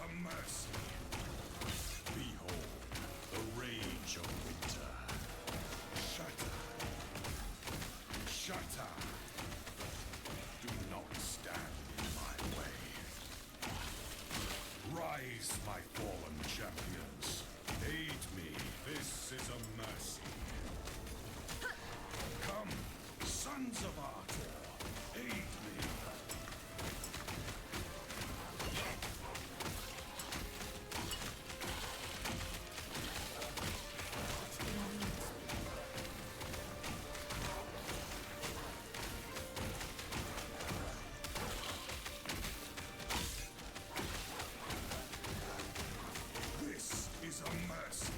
a mercy. Behold, the rage of winter. Shatter. Shatter. Do not stand in my way. Rise, my fallen champions. Aid me. This is a mercy. Come, sons of Arthur. Aid me. Is a mercy.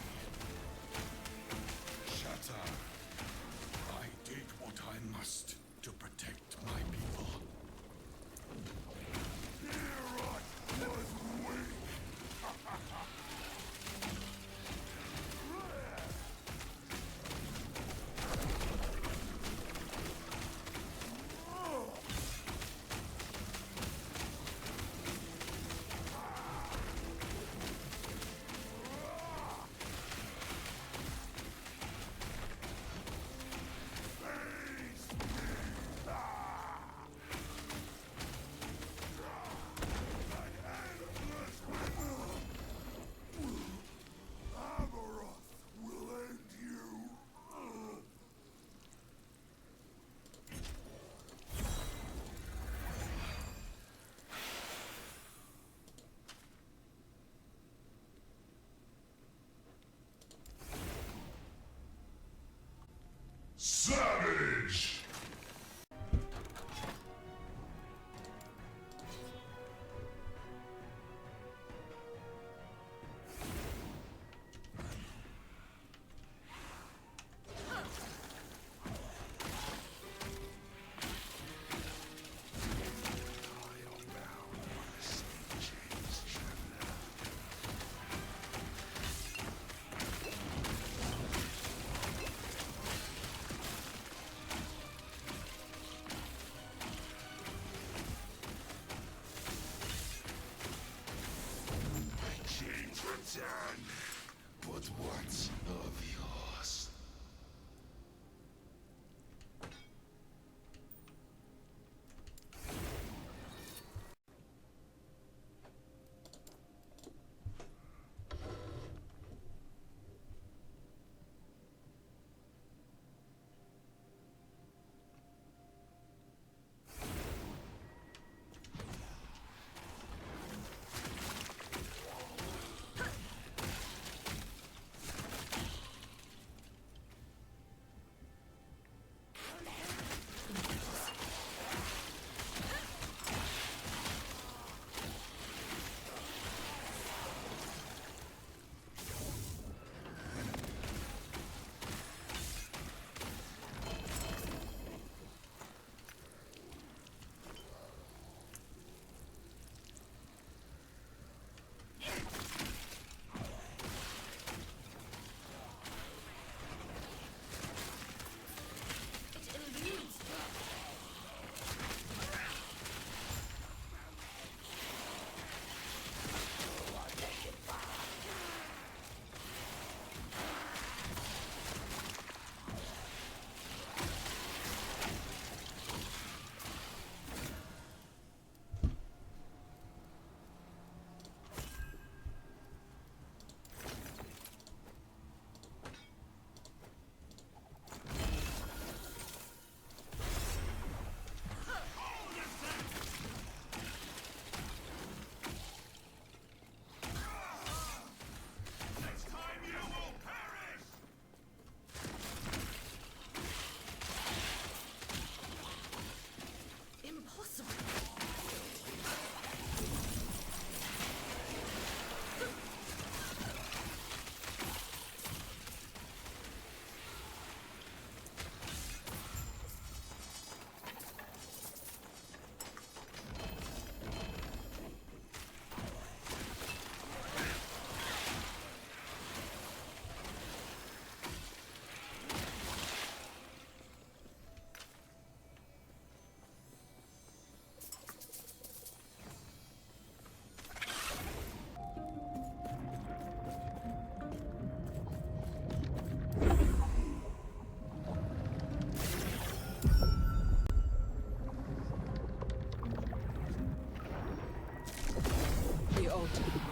Shatter. I did what I must to protect my people. Hereat was weak. Savage! Return, but what's of yours?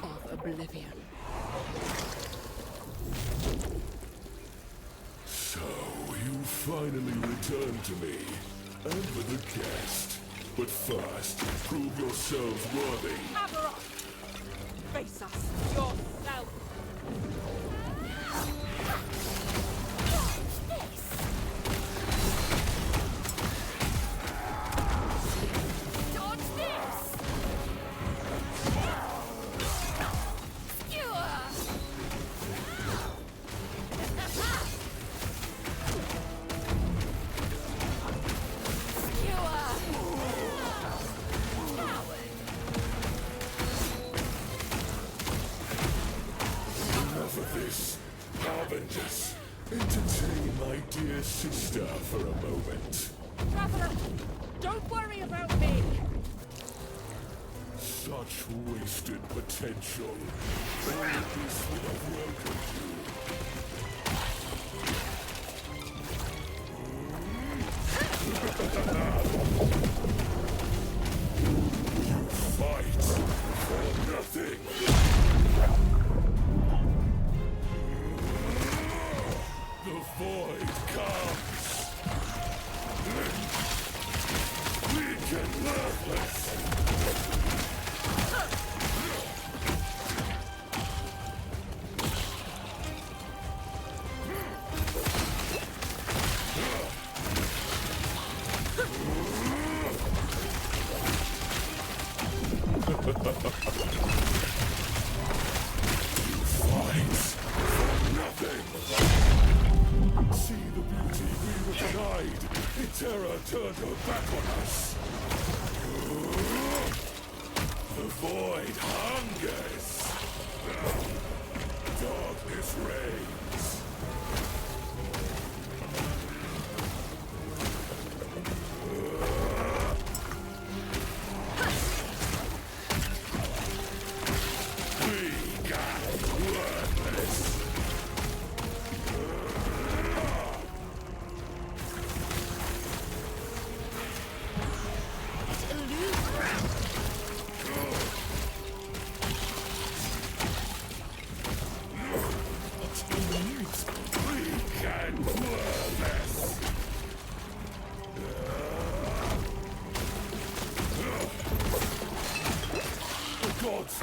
out of oblivion. So, you finally returned to me, and with a guest. But first, prove yourselves worthy. Aberoth! Face us yourself! Entertain my dear sister for a moment. Traveler, don't worry about me! Such wasted potential. All this would have welcomed you. You fight for nothing. The void comes. Weak and worthless. Terror turned her back on us. The void hungers. Darkness reigns. Weak and worthless.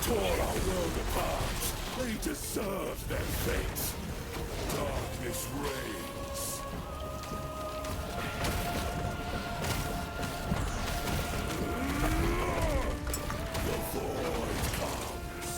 Tore our world apart. They deserve their fate. Darkness reigns. The void comes.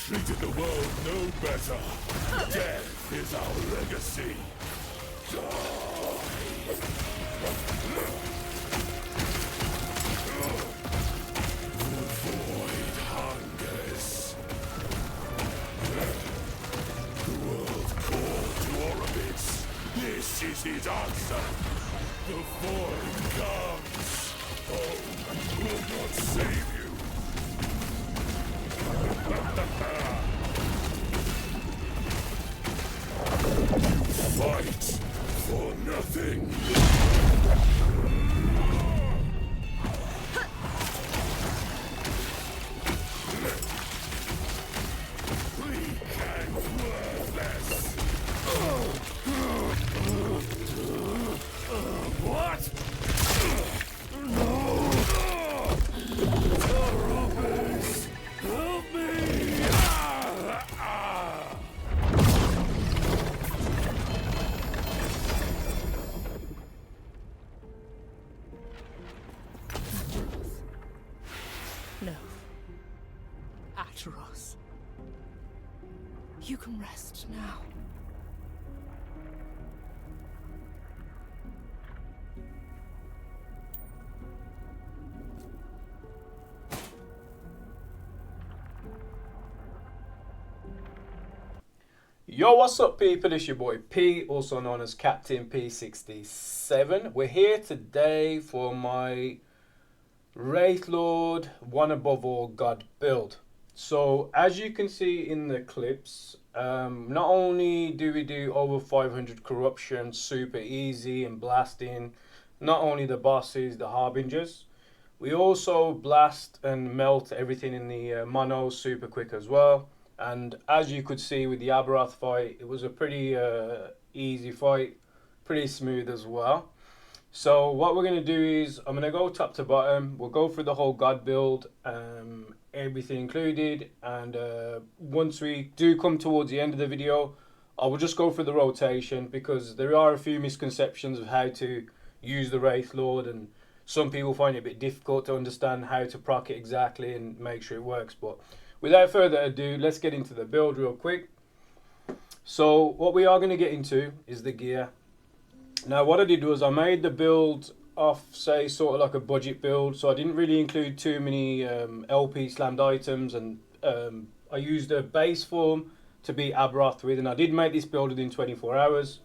Treated the world no better. Death is our legacy. The void hungers. The world called to Orbits. This is his answer. The void comes. Oh, will not save you. Fight for nothing. Weak and worthless. What? No. Terrorist, help me. No. Atros. You can rest now. Yo, what's up people, it's your boy P, also known as Captain P67. We're here today for my Wraithlord One Above All God build. So as you can see in the clips, not only do we do over 500 corruption super easy and blasting, not only the bosses, the harbingers, we also blast and melt everything in the mono super quick as well. And as you could see with the Aberoth fight, it was a pretty easy fight, pretty smooth as well. So what we're going to do is, I'm going to go top to bottom, we'll go through the whole God build, everything included, and once we do come towards the end of the video, I will just go through the rotation, because there are a few misconceptions of how to use the Wraithlord, and some people find it a bit difficult to understand how to proc it exactly and make sure it works. But without further ado, let's get into the build real quick. So what we are going to get into is the gear. Now what I did was I made the build off, say, sort of like a budget build, so I didn't really include too many LP slammed items, and I used a base form to beat Aberoth with, and I did make this build within 24 hours,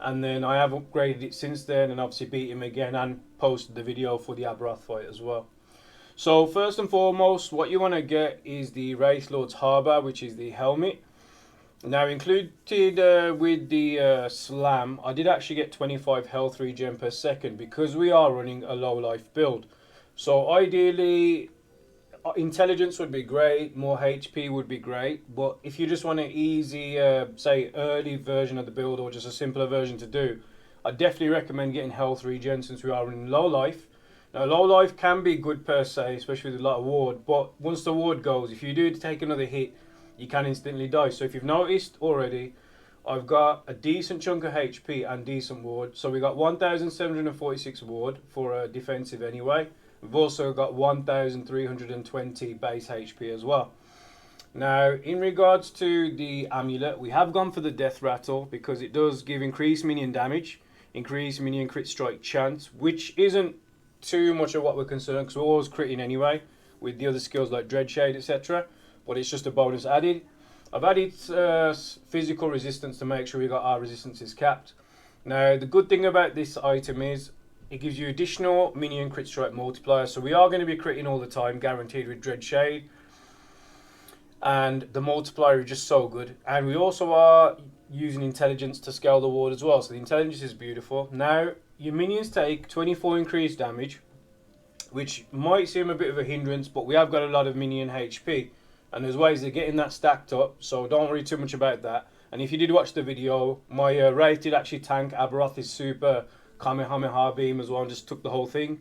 and then I have upgraded it since then and obviously beat him again and posted the video for the Aberoth fight as well. So first and foremost, what you want to get is the Wraithlord's Harbour, which is the helmet. Now included with the slam, I did actually get 25 health regen per second because we are running a low life build. So ideally, intelligence would be great, more HP would be great, but if you just want an easy, say early version of the build or just a simpler version to do, I definitely recommend getting health regen since we are running low life. Now low life can be good per se, especially with a lot of ward, but once the ward goes, if you do take another hit, you can instantly die. So if you've noticed already, I've got a decent chunk of HP and decent ward. So we got 1746 ward for a defensive anyway. We've also got 1320 base HP as well. Now in regards to the amulet, we have gone for the death rattle because it does give increased minion damage, increased minion crit strike chance, which isn't too much of what we're concerned because we're always critting anyway with the other skills like dread shade, etc. But it's just a bonus added. I've added physical resistance to make sure we got our resistances capped. Now the good thing about this item is it gives you additional minion crit strike multiplier, so we are going to be critting all the time, guaranteed, with dread shade, and the multiplier is just so good. And we also are using intelligence to scale the ward as well, so the intelligence is beautiful. Now your minions take 24 increased damage, which might seem a bit of a hindrance, but we have got a lot of minion HP, and there's ways of getting that stacked up, so don't worry too much about that. And if you did watch the video, my Wraith did actually tank Aberoth is super Kamehameha beam as well, and just took the whole thing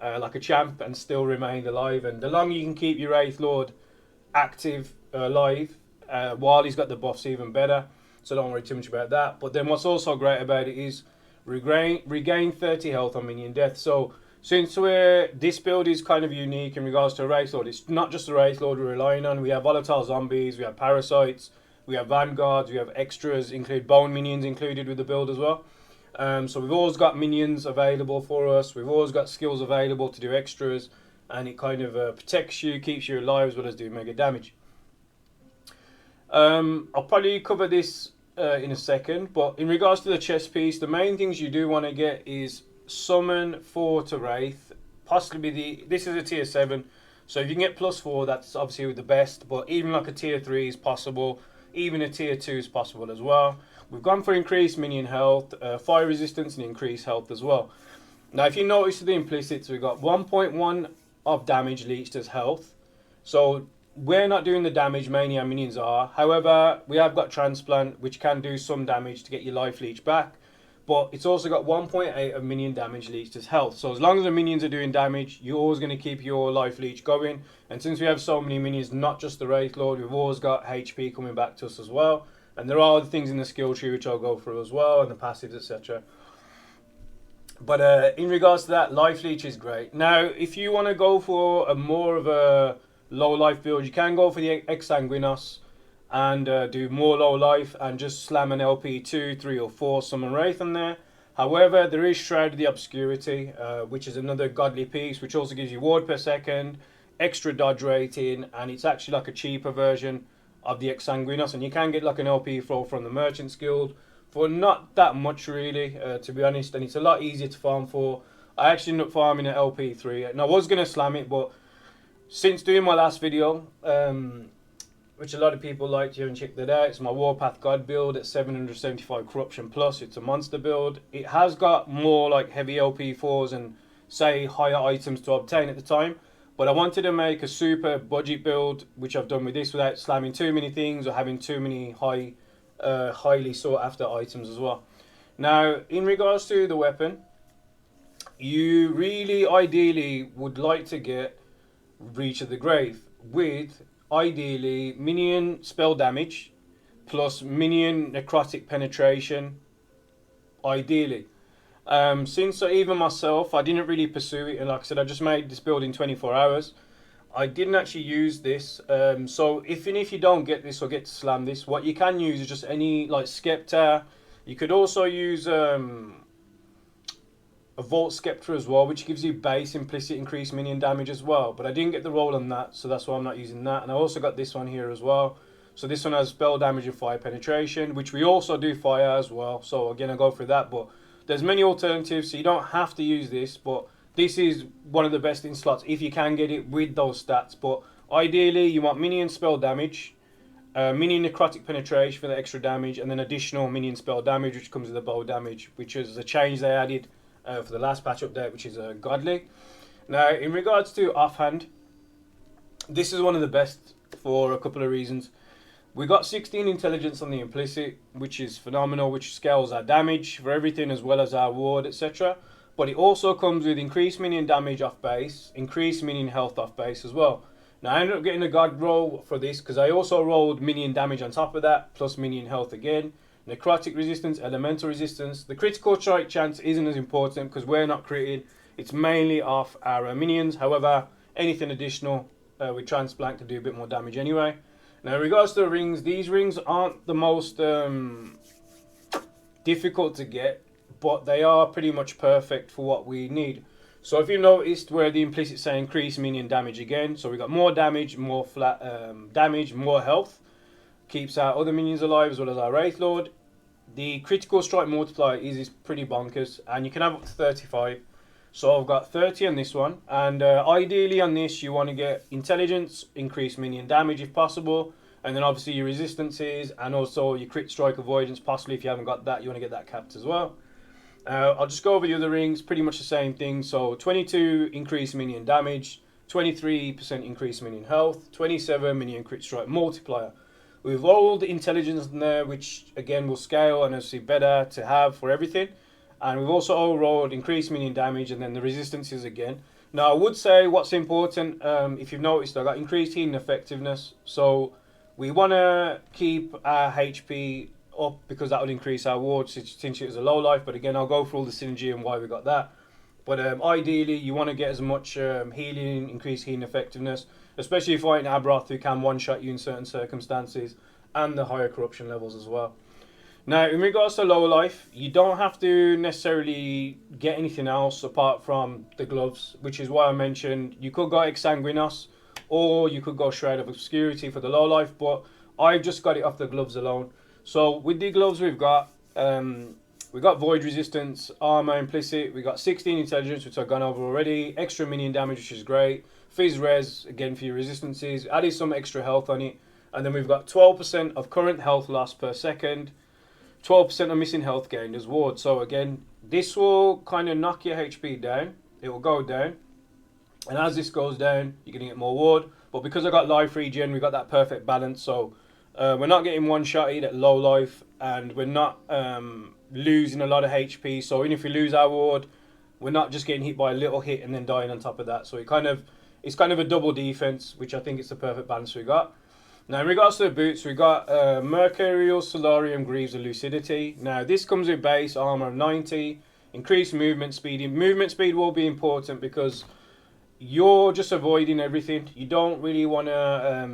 like a champ and still remained alive. And the longer you can keep your Wraithlord active, alive, while he's got the buffs, even better, so don't worry too much about that. But then what's also great about it is regain 30 health on minion death. So since this build is kind of unique in regards to a Wraithlord, it's not just the Wraithlord we're relying on. We have volatile zombies, we have parasites, we have vanguards, we have extras, include bone minions included with the build as well. So we've always got minions available for us, we've always got skills available to do extras, and it kind of protects you, keeps you alive, as well as doing mega damage. I'll probably cover this in a second, but in regards to the chest piece, the main things you do want to get is summon 4 to Wraith, possibly this is a tier 7, so if you can get +4, that's obviously the best, but even like a tier 3 is possible, even a tier 2 is possible as well. We've gone for increased minion health, fire resistance, and increased health as well. Now if you notice the implicits, we've got 1.1 of damage leached as health, so we're not doing the damage, mainly our minions are. However, we have got Transplant, which can do some damage to get your life leech back, but it's also got 1.8 of minion damage leached as health. So as long as the minions are doing damage, you're always going to keep your life leech going. And since we have so many minions, not just the Wraithlord, we've always got HP coming back to us as well. And there are other things in the skill tree which I'll go through as well, and the passives, etc. But in regards to that, life leech is great. Now, if you want to go for a more of a low life build, you can go for the Exsanguinos and do more low life and just slam an LP 2, 3 or 4 summon Wraith on there. However, there is Shroud of the Obscurity, which is another godly piece, which also gives you ward per second, extra dodge rating, and it's actually like a cheaper version of the Exsanguinos, and you can get like an LP throw from the Merchants Guild for not that much really, to be honest, and it's a lot easier to farm for. I actually ended up farming an LP3, and I was going to slam it, but since doing my last video, which a lot of people liked, you haven't checked that out, it's my Warpath God build at 775 corruption plus. It's a monster build. It has got more like heavy LP4s and say higher items to obtain at the time, but I wanted to make a super budget build, which I've done with this without slamming too many things or having too many highly sought after items as well. Now, in regards to the weapon, you really ideally would like to get Reach of the Grave with ideally minion spell damage plus minion necrotic penetration, ideally. Since even myself, I didn't really pursue it, and like I said, I just made this build in 24 hours. I didn't actually use this, so even if you don't get this or get to slam this, what you can use is just any like Scepter. You could also use a Vault Scepter as well, which gives you base implicit increased minion damage as well, but I didn't get the roll on that, so that's why I'm not using that. And I also got this one here as well, so this one has spell damage and fire penetration, which we also do fire as well, so again I'll go through that. But there's many alternatives, so you don't have to use this, but this is one of the best in slots if you can get it with those stats. But ideally you want minion spell damage, minion necrotic penetration for the extra damage, and then additional minion spell damage, which comes with the bow damage, which is a change they added for the last patch update, which is godly. Now, in regards to offhand, this is one of the best for a couple of reasons. We got 16 intelligence on the implicit, which is phenomenal, which scales our damage for everything as well as our ward, etc. But it also comes with increased minion damage off base, increased minion health off base as well. Now, I ended up getting a god roll for this because I also rolled minion damage on top of that, plus minion health again. Necrotic resistance, elemental resistance. The critical strike chance isn't as important because we're not critted. It's mainly off our minions. However, anything additional with Transplant can do a bit more damage anyway. Now, in regards to the rings, these rings aren't the most difficult to get, but they are pretty much perfect for what we need. So if you noticed where the implicit say increase minion damage again, so we got more damage, more flat damage, more health. Keeps our other minions alive as well as our Wraithlord. The critical strike multiplier is pretty bonkers, and you can have up to 35. So I've got 30 on this one, and ideally on this you want to get intelligence, increase minion damage if possible, and then obviously your resistances and also your crit strike avoidance. Possibly if you haven't got that, you want to get that capped as well. I'll just go over the other rings, pretty much the same thing. So 22 increased minion damage, 23% increased minion health, 27 minion crit strike multiplier. We've rolled intelligence in there, which again will scale and obviously better to have for everything. And we've also rolled increased minion damage and then the resistances again. Now I would say what's important, if you've noticed, I got increased healing effectiveness. So we want to keep our HP up because that would increase our ward since it was a low life. But again, I'll go through all the synergy and why we got that. But ideally, you want to get as much healing, increased healing effectiveness, especially if fighting Abroth, who can one-shot you in certain circumstances, and the higher corruption levels as well. Now, in regards to low life, you don't have to necessarily get anything else apart from the gloves, which is why I mentioned you could go Exsanguinos, or you could go Shroud of Obscurity for the low life, but I've just got it off the gloves alone. So with the gloves we've got void resistance, armor implicit, we got 16 intelligence, which I've gone over already, extra minion damage, which is great, fizz res again for your resistances, added some extra health on it, and then we've got 12% of current health loss per second, 12% of missing health gained as ward. So again, this will kind of knock your HP down, it will go down, and as this goes down you're going to get more ward. But because I got life regen, we got that perfect balance, so we're not getting one-shotted at low life, and we're not losing a lot of HP. So even if we lose our ward, we're not just getting hit by a little hit and then dying on top of that. So it's kind of a double defense, which I think is the perfect balance we got. Now in regards to the boots, we got Mercurial, Solarium, Greaves, and Lucidity. Now this comes with base armor of 90, increased movement speed. Movement speed will be important because you're just avoiding everything. You don't really want to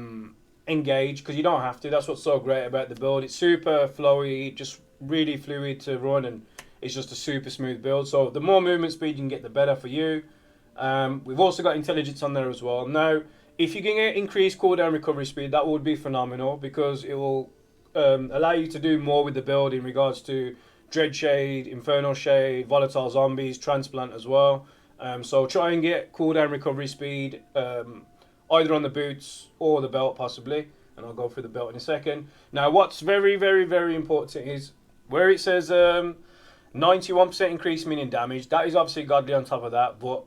engage because you don't have to. That's what's so great about the build. It's super flowy, just really fluid to run, and it's just a super smooth build. So the more movement speed you can get, the better for you. We've also got intelligence on there as well. Now If you can get increased cooldown recovery speed, that would be phenomenal, because it will allow you to do more with the build in regards to Dread Shade, Infernal Shade, Volatile Zombies, Transplant as well. So try and get cooldown recovery speed either on the boots or the belt possibly, and I'll go through the belt in a second. Now what's very, very, very important is where it says 91% increase minion damage. That is obviously godly on top of that, but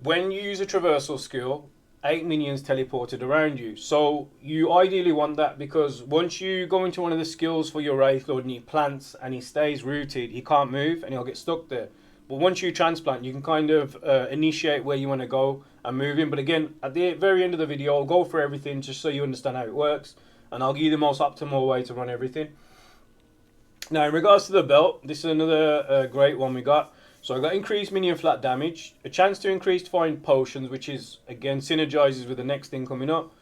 when you use a traversal skill, 8 minions teleported around you. So you ideally want that, because once you go into one of the skills for your Wraithlord and he plants and he stays rooted, he can't move and he'll get stuck there. But once you transplant, you can kind of initiate where you want to go and move in. But again, at the very end of the video, I'll go for everything just so you understand how it works, and I'll give you the most optimal way to run everything. Now, in regards to the belt, this is another great one we got. So I got increased minion flat damage, a chance to increase find potions, which is, again, synergizes with the next thing coming up.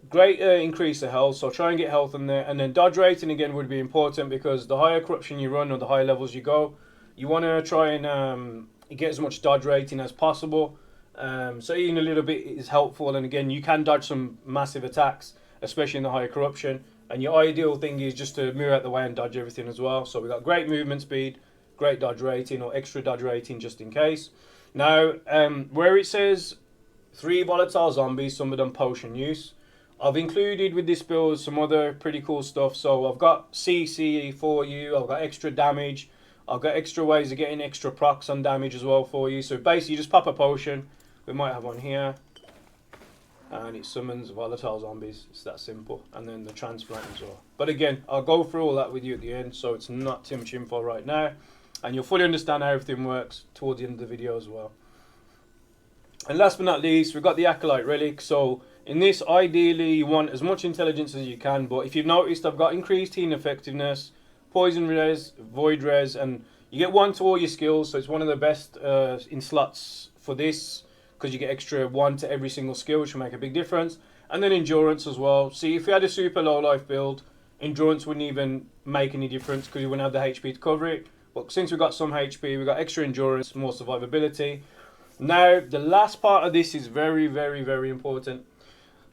Great increase of health, so try and get health in there. And then dodge rating, again, would be important, because the higher corruption you run or the higher levels you go, you want to try and get as much dodge rating as possible. So even a little bit is helpful. And again, you can dodge some massive attacks, especially in the higher corruption. And your ideal thing is just to move out the way and dodge everything as well. So we got great movement speed, great dodge rating, or extra dodge rating just in case. Now, where it says 3 volatile zombies, some of them potion use, I've included with this build some other pretty cool stuff. So I've got CC for you, I've got extra damage, I've got extra ways of getting extra procs on damage as well for you. So basically you just pop a potion, we might have one here, and it summons volatile zombies. It's that simple. And then the transplant as well. But again, I'll go through all that with you at the end, so it's not too much info right now, and you'll fully understand how everything works towards the end of the video as well. And last but not least, we've got the Acolyte Relic. So in this, ideally you want as much intelligence as you can, but if you've noticed, I've got increased healing effectiveness, poison res, void res, and you get 1 to all your skills. So it's one of the best in slots for this, because you get extra 1 to every single skill, which will make a big difference. And then endurance as well. See, if you had a super low life build, endurance wouldn't even make any difference, because you wouldn't have the HP to cover it. But since we've got some HP, we've got extra endurance, more survivability. Now, the last part of this is very, very, very important.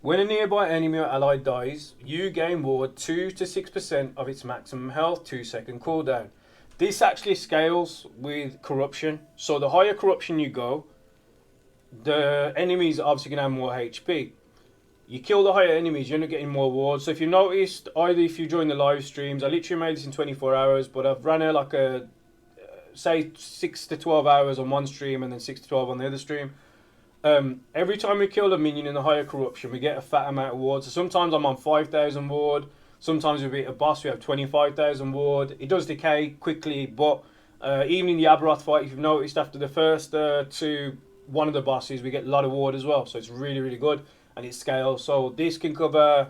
When a nearby enemy or ally dies, you gain ward 2 to 6% of its maximum health, 2-second cooldown. This actually scales with corruption. So the higher corruption you go, the enemies are obviously going to have more HP. You kill the higher enemies, you end up getting more wards. So if you noticed, either if you join the live streams, I literally made this in 24 hours, but I've ran out like a, say 6 to 12 hours on one stream and then 6 to 12 on the other stream. Every time we kill a minion in the higher corruption, we get a fat amount of wards. So sometimes I'm on 5,000 ward, sometimes we beat a boss, we have 25,000 ward. It does decay quickly, but even in the Aberoth fight, if you've noticed, after the first one of the bosses, we get a lot of ward as well. So it's really, really good, and it scales. So this can cover,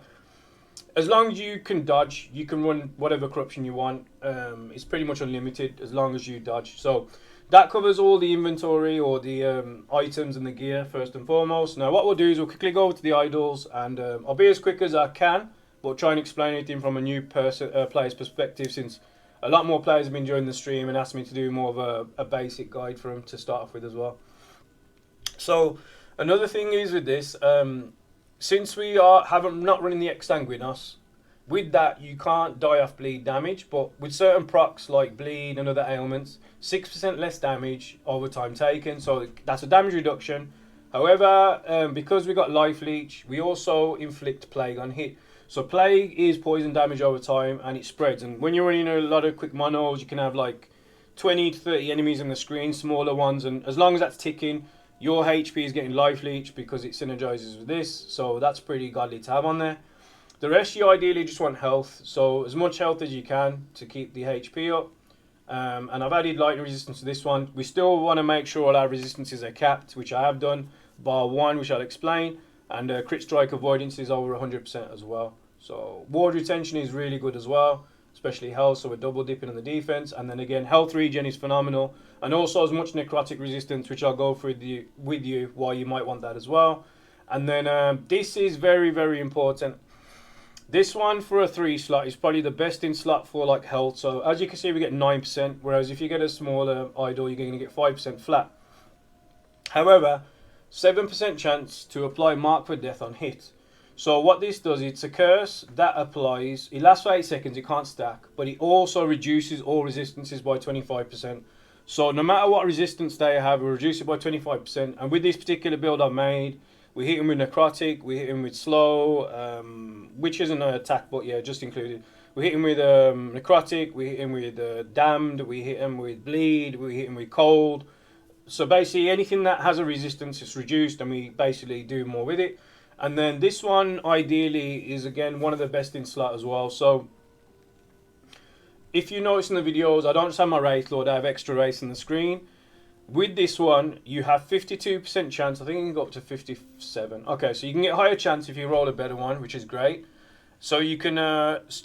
as long as you can dodge, you can run whatever corruption you want. It's pretty much unlimited as long as you dodge. So that covers all the inventory, or the items and the gear first and foremost. Now what we'll do is we'll quickly go over to the idols, and I'll be as quick as I can, but try and explain anything from a new player's perspective, since a lot more players have been joining the stream and asked me to do more of a basic guide for them to start off with as well. So another thing is with this, since we haven't not running the exsanguinos, with that you can't die off bleed damage, but with certain procs like bleed and other ailments, 6% less damage over time taken, so that's a damage reduction. However, because we got life leech, we also inflict plague on hit. So plague is poison damage over time, and it spreads, and when you're running a lot of quick monos, you can have like 20 to 30 enemies on the screen, smaller ones, and as long as that's ticking, your HP is getting life leech because it synergizes with this, so that's pretty godly to have on there. The rest you ideally just want health, so as much health as you can to keep the HP up. And I've added lightning resistance to this one. We still want to make sure all our resistances are capped, which I have done, bar 1, which I'll explain, and crit strike avoidance is over 100% as well. So ward retention is really good as well, especially health, so we're double dipping on the defense. And then again, health regen is phenomenal, and also as much necrotic resistance, which I'll go through with you why you might want that as well. And then this is very, very important. This one for a 3 slot is probably the best in slot for like health. So as you can see, we get 9%, whereas if you get a smaller idol, you're going to get 5% flat. However, 7% chance to apply Mark for Death on hit. So what this does, it's a curse that applies. It lasts for 8 seconds, it can't stack, but it also reduces all resistances by 25%. So no matter what resistance they have, we reduce it by 25%. And with this particular build I've made, we hit him with Necrotic, we hit him with Slow, which isn't an attack, but yeah, just included. We hit him with Necrotic, we hit him with Damned, we hit him with Bleed, we hit him with Cold. So basically anything that has a resistance is reduced, and we basically do more with it. And then this one ideally is again one of the best in slot as well. So if you notice in the videos, I don't just have my Wraithlord, I have extra race on the screen. With this one, you have 52% chance. I think you can go up to 57. Okay, so you can get higher chance if you roll a better one, which is great. So you can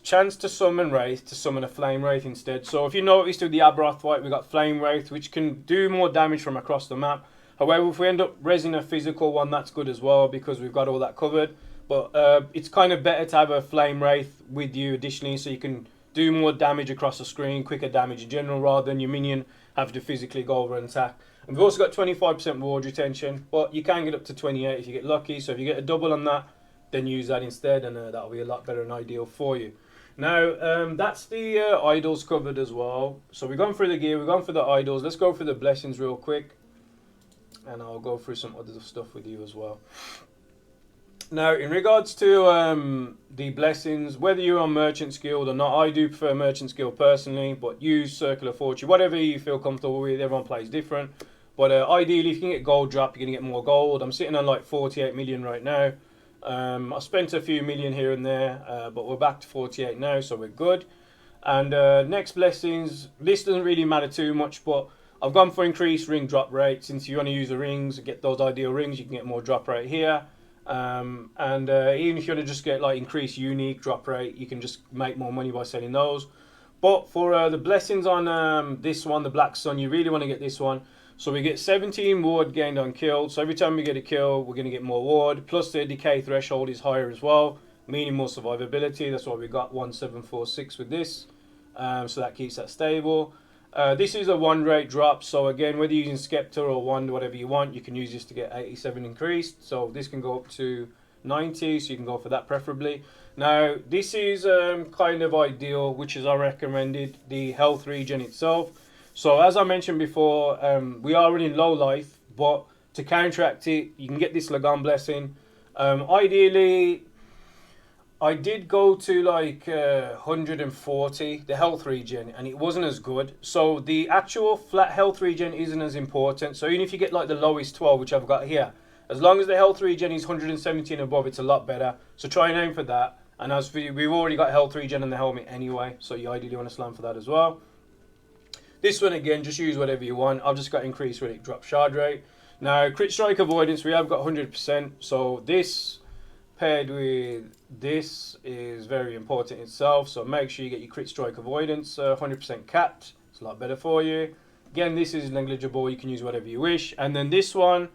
chance to summon Wraith, to summon a Flame Wraith instead. So if you noticed with the Abrath fight, we got Flame Wraith, which can do more damage from across the map. However, if we end up resing a physical one, that's good as well, because we've got all that covered. But it's kind of better to have a Flame Wraith with you additionally, so you can do more damage across the screen, quicker damage in general, rather than your minion have to physically go over and attack. And we've also got 25% ward retention, but you can get up to 28 if you get lucky. So if you get a double on that, then use that instead, and that'll be a lot better and ideal for you. Now, that's the idols covered as well. So we've gone through the gear, we've gone through the idols. Let's go through the blessings real quick, and I'll go through some other stuff with you as well. Now, in regards to the blessings, whether you're on Merchant's Guild or not, I do prefer Merchant's Guild personally, but use Circle of Fortune, whatever you feel comfortable with. Everyone plays different. But ideally, if you can get gold drop, you're going to get more gold. I'm sitting on like 48 million right now. I spent a few million here and there, but we're back to 48 now, so we're good. And next blessings, this doesn't really matter too much, but I've gone for increased ring drop rate. Since you want to use the rings, get those ideal rings, you can get more drop rate here. Even if you want to just get like increased unique drop rate, you can just make more money by selling those. But for the blessings on this one, the Black Sun, you really want to get this one. So we get 17 ward gained on kill. So every time we get a kill, we're going to get more ward. Plus the decay threshold is higher as well, meaning more survivability. That's why we got 1746 with this. So that keeps that stable. This is a 1 rate drop. So again, whether you're using Scepter or Wand, whatever you want, you can use this to get 87 increased. So this can go up to 90, so you can go for that preferably. Now, this is kind of ideal, which is I recommended, the health regen itself. So as I mentioned before, we are running low life, but to counteract it, you can get this Lagan blessing. Ideally, I did go to like 140, the health regen, and it wasn't as good. So the actual flat health regen isn't as important. So even if you get like the lowest 12, which I've got here, as long as the health regen is 170 and above, it's a lot better. So try and aim for that. And as for you, we've already got health regen in the helmet anyway, so you ideally want to slam for that as well. This one again, just use whatever you want. I've just got increased relic drop shard rate. Now, crit strike avoidance, we have got 100%. So this paired with this is very important itself. So make sure you get your crit strike avoidance 100% capped. It's a lot better for you. Again, this is negligible. You can use whatever you wish. And then this one,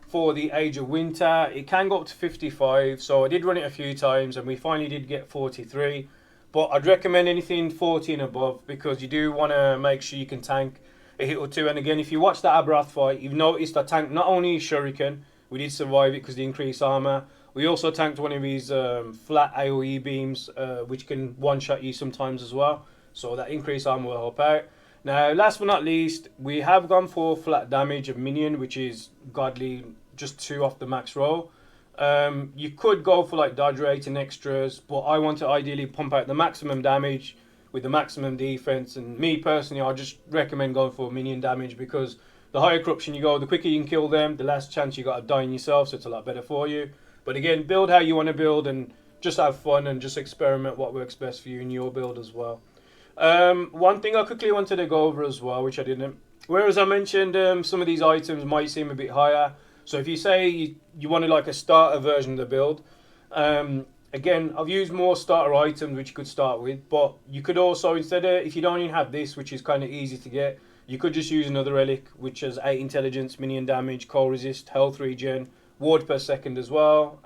for the Age of Winter, it can go up to 55. So I did run it a few times, and we finally did get 43. But I'd recommend anything 40 and above, because you do want to make sure you can tank a hit or two. And again, if you watch that Abrath fight, you've noticed I tanked not only Shuriken, we did survive it because of the increased armor. We also tanked one of his flat AoE beams, which can one-shot you sometimes as well. So that increased armor will help out. Now, last but not least, we have gone for flat damage of minion, which is godly, just 2 off the max roll. You could go for like dodge rate and extras, but I want to ideally pump out the maximum damage with the maximum defense. And me personally, I just recommend going for minion damage, because the higher corruption you go, the quicker you can kill them, the less chance you got of dying yourself, so it's a lot better for you. But again, build how you want to build, and just have fun and just experiment what works best for you in your build as well. One thing I quickly wanted to go over as well, which I didn't, whereas I mentioned some of these items might seem a bit higher. So if you say you wanted like a starter version of the build, again, I've used more starter items which you could start with, but you could also, instead of, if you don't even have this, which is kind of easy to get, you could just use another relic, which has 8 intelligence, minion damage, cold resist, health regen, ward per second as well.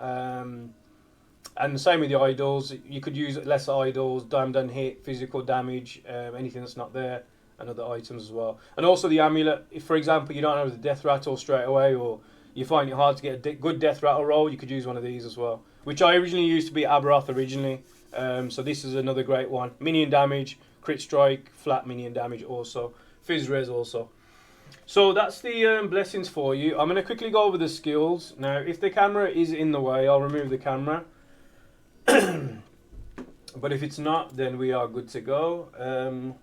And the same with the idols. You could use lesser idols, damned and hit, physical damage, anything that's not there, and other items as well. And also the amulet, if for example you don't have the death rattle straight away, or you find it hard to get a good death rattle roll, you could use one of these as well. Which I originally used to be Aberoth originally. So this is another great one. Minion damage, crit strike, flat minion damage also. Fizz res also. So that's the blessings for you. I'm going to quickly go over the skills. Now, if the camera is in the way, I'll remove the camera. But if it's not, then we are good to go.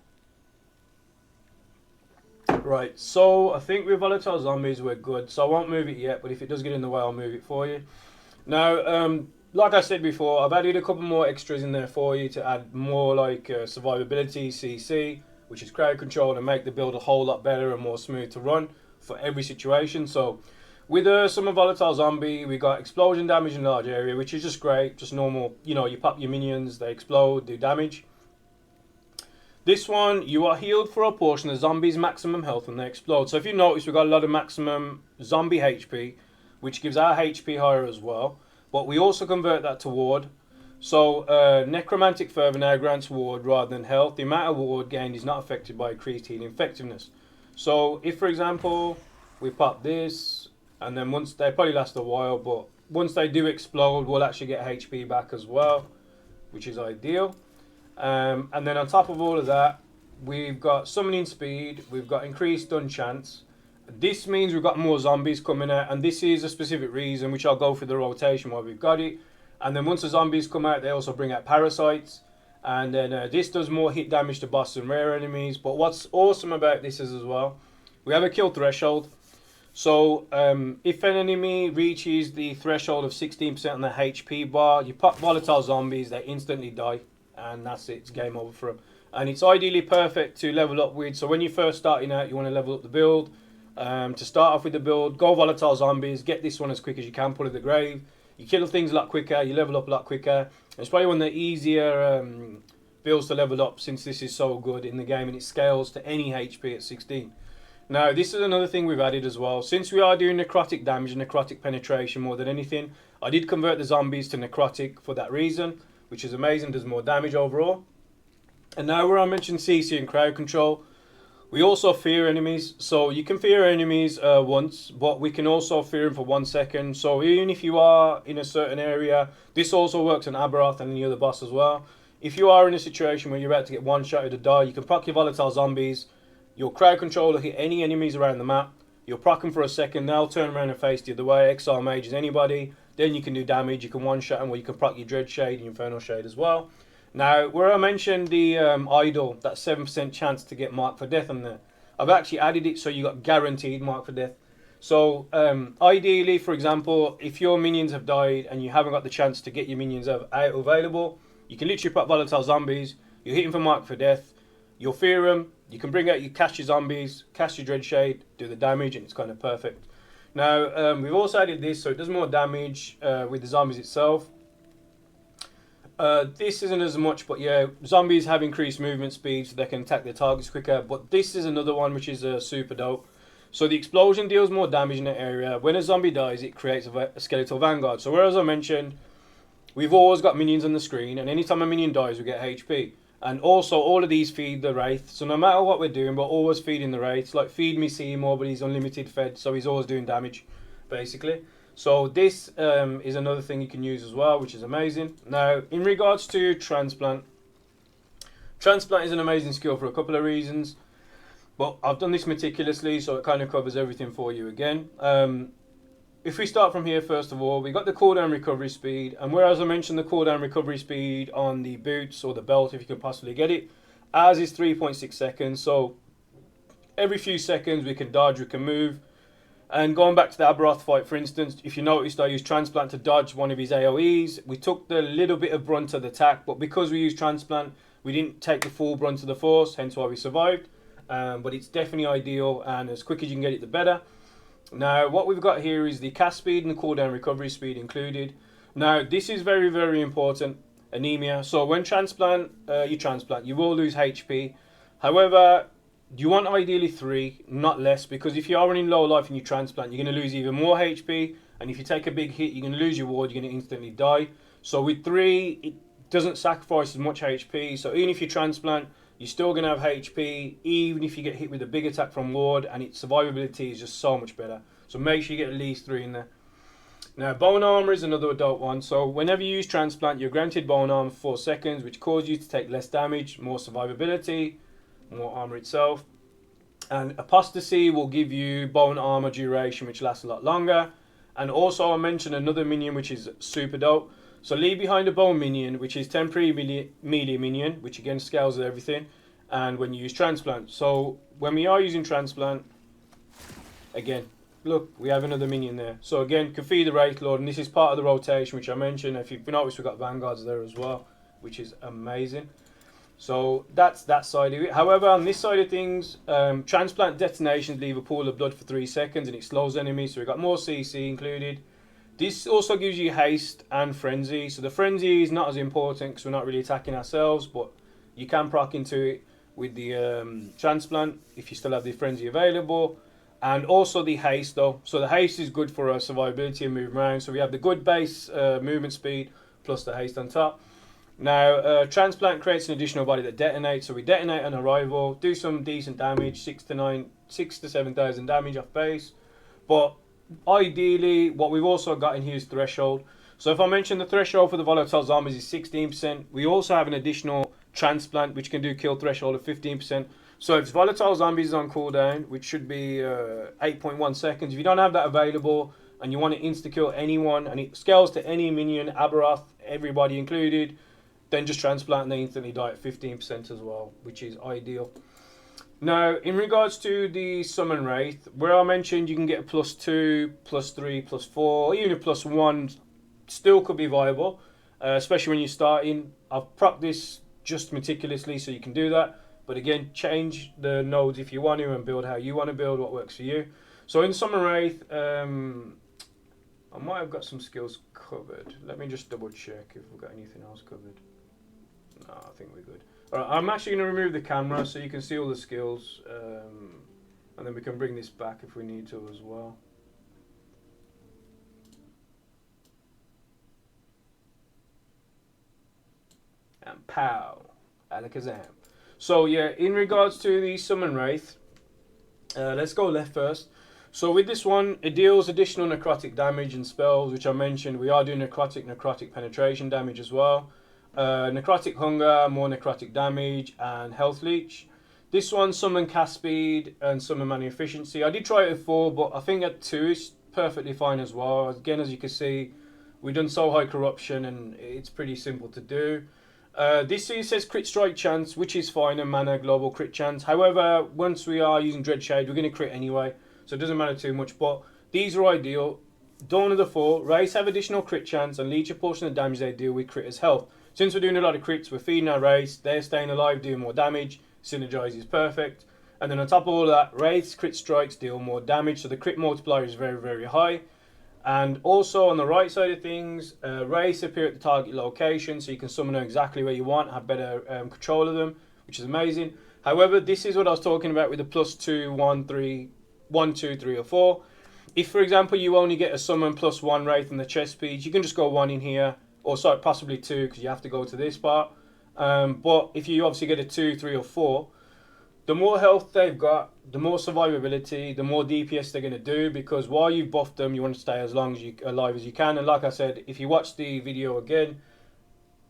Right, so I think with Volatile Zombies we're good. So I won't move it yet, but if it does get in the way, I'll move it for you. Now, like I said before, I've added a couple more extras in there for you to add more like survivability, CC, which is crowd control, and make the build a whole lot better and more smooth to run for every situation. So with some Volatile Zombie, we got explosion damage in a large area, which is just great, just normal. You know, you pop your minions, they explode, do damage. This one, you are healed for a portion of zombies' maximum health when they explode. So if you notice, we've got a lot of maximum zombie HP, which gives our HP higher as well. But we also convert that to ward. So Necromantic Fervor now grants ward rather than health. The amount of ward gained is not affected by increased healing effectiveness. So if, for example, we pop this, and then once they probably last a while, but once they do explode, we'll actually get HP back as well, which is ideal. And then on top of all of that, we've got summoning speed, we've got increased stun chance. This means we've got more zombies coming out, and this is a specific reason, which I'll go through the rotation while we've got it. And then once the zombies come out, they also bring out parasites. And then this does more hit damage to boss and rare enemies. But what's awesome about this is as well, we have a kill threshold. So if an enemy reaches the threshold of 16% on the HP bar, you pop Volatile Zombies, they instantly die. And that's it, it's game over for them. And it's ideally perfect to level up with. So when you're first starting out, you want to level up the build. To start off with the build, go Volatile Zombies, get this one as quick as you can, put it in the grave. You kill things a lot quicker, you level up a lot quicker. It's probably one of the easier builds to level up, since this is so good in the game and it scales to any HP at 16. Now, this is another thing we've added as well. Since we are doing necrotic damage and necrotic penetration more than anything, I did convert the zombies to necrotic for that reason, which is amazing, does more damage overall. And now where I mentioned CC and crowd control, we also fear enemies. So you can fear enemies once, but we can also fear them for 1 second. So even if you are in a certain area, this also works on Aberoth and any other boss as well. If you are in a situation where you're about to get one-shotted to die, you can proc your Volatile Zombies. Your crowd control will hit any enemies around the map. You'll proc them for a second, they'll turn around and face the other way. XR mages, anybody. Then you can do damage, you can one-shot them, or you can proc your Dread Shade and Infernal Shade as well. Now, where I mentioned the idol, that 7% chance to get marked for death on there, I've actually added it so you got guaranteed mark for death. So, ideally, for example, if your minions have died and you haven't got the chance to get your minions out available, you can literally put Volatile Zombies, you hit them for mark for death, you'll fear them, you can bring out your cast your zombies, cast your Dread Shade, do the damage, and it's kind of perfect. Now, we've also added this, so it does more damage with the zombies itself. This isn't as much, but yeah, zombies have increased movement speed, so they can attack their targets quicker. But this is another one which is super dope. So the explosion deals more damage in the area. When a zombie dies, it creates a skeletal vanguard. So whereas I mentioned, we've always got minions on the screen, and anytime a minion dies, we get HP. And also, all of these feed the Wraith. So no matter what we're doing, we're always feeding the Wraith. Like, feed me Seymour, but he's unlimited fed, so he's always doing damage, basically. So this is another thing you can use as well, which is amazing. Now, in regards to Transplant, Transplant is an amazing skill for a couple of reasons. But I've done this meticulously, so it kind of covers everything for you again. If we start from here, first of all, we got the cooldown recovery speed. And whereas I mentioned the cooldown recovery speed on the boots or the belt, if you can possibly get it, ours is 3.6 seconds. So every few seconds we can dodge, we can move. And going back to the Aberoth fight, for instance, if you noticed, I used Transplant to dodge one of his AoEs. We took the little bit of brunt of the attack, but because we used Transplant, we didn't take the full brunt of the force, hence why we survived. But it's definitely ideal, and as quick as you can get it, the better. Now, what we've got here is the cast speed and the cooldown recovery speed included. Now, this is very, very important. Anemia. So when you transplant, you will lose HP. However, you want ideally 3, not less, because if you are running low life and you transplant, you're going to lose even more HP. And if you take a big hit, you're going to lose your ward, you're going to instantly die. So with 3, it doesn't sacrifice as much HP. So even if you transplant, you're still going to have HP, even if you get hit with a big attack from ward, and its survivability is just so much better. So make sure you get at least 3 in there. Now, bone armor is another adult one. So whenever you use transplant, you're granted bone armor for 4 seconds, which causes you to take less damage, more survivability, more armor itself. And apostasy will give you bone armor duration, which lasts a lot longer. And also I mentioned another minion, which is super dope. So leave behind a bone minion, which is temporary melee minion, which again scales with everything. And when you use transplant. So when we are using transplant, again, look, we have another minion there. So again, can feed the Wraithlord, and this is part of the rotation, which I mentioned. If you've noticed, we've got Vanguards there as well, which is amazing. So that's that side of it. However, on this side of things, transplant detonations leave a pool of blood for 3 seconds, and it slows enemies, so we've got more CC included. This also gives you haste and frenzy. So the frenzy is not as important because we're not really attacking ourselves, but you can proc into it with the transplant if you still have the frenzy available. And also the haste though. So the haste is good for survivability and moving around. So we have the good base movement speed plus the haste on top. Now transplant creates an additional body that detonates. So we detonate on arrival, do some decent damage, 6,000 to 7,000 damage off base. But ideally, what we've also got in here is threshold. So if I mention the threshold for the volatile zombies is 16%, we also have an additional transplant which can do kill threshold of 15%. So if volatile zombies is on cooldown, which should be 8.1 seconds, if you don't have that available and you want to insta kill anyone and it scales to any minion, Aberoth, everybody included, then just transplant and they instantly die at 15% as well, which is ideal. Now, in regards to the Summon Wraith, where I mentioned you can get a +2, +3, +4, even a +1 still could be viable, especially when you're starting. I've propped this just meticulously so you can do that. But again, change the nodes if you want to and build how you want to build, what works for you. So in Summon Wraith, I might have got some skills covered. Let me just double check if we've got anything else covered. No, I think we're good. Alright, I'm actually going to remove the camera so you can see all the skills. And then we can bring this back if we need to as well. And pow, alakazam. So yeah, in regards to the Summon Wraith, let's go left first. So with this one, it deals additional necrotic damage and spells, which I mentioned. We are doing necrotic penetration damage as well. Necrotic hunger, more necrotic damage, and health leech. This one, summon cast speed and summon mana efficiency. I did try it at 4, but I think at 2 is perfectly fine as well. Again, as you can see, we've done so high corruption and it's pretty simple to do. This here says crit strike chance, which is fine, and mana global crit chance. However, once we are using Dread Shade, we're going to crit anyway, so it doesn't matter too much. But these are ideal. Dawn of the Fall, Wraiths have additional crit chance and leech a portion of damage they deal with crit as health. Since we're doing a lot of crits, we're feeding our Wraiths, they're staying alive, doing more damage. Synergize is perfect. And then on top of all that, Wraiths crit strikes deal more damage, so the crit multiplier is very, very high. And also on the right side of things, Wraiths appear at the target location, so you can summon them exactly where you want, have better control of them, which is amazing. However, this is what I was talking about with the +2, 1, 3, 1, 2, 3, or 4. If, for example, you only get a summon +1 Wraith in the chest piece, you can just go 1 in here, or sorry, possibly 2, because you have to go to this part. But if you obviously get a 2, 3, or 4, the more health they've got, the more survivability, the more DPS they're going to do, because while you've buffed them, you want to stay as long as alive as you can. And like I said, if you watch the video again,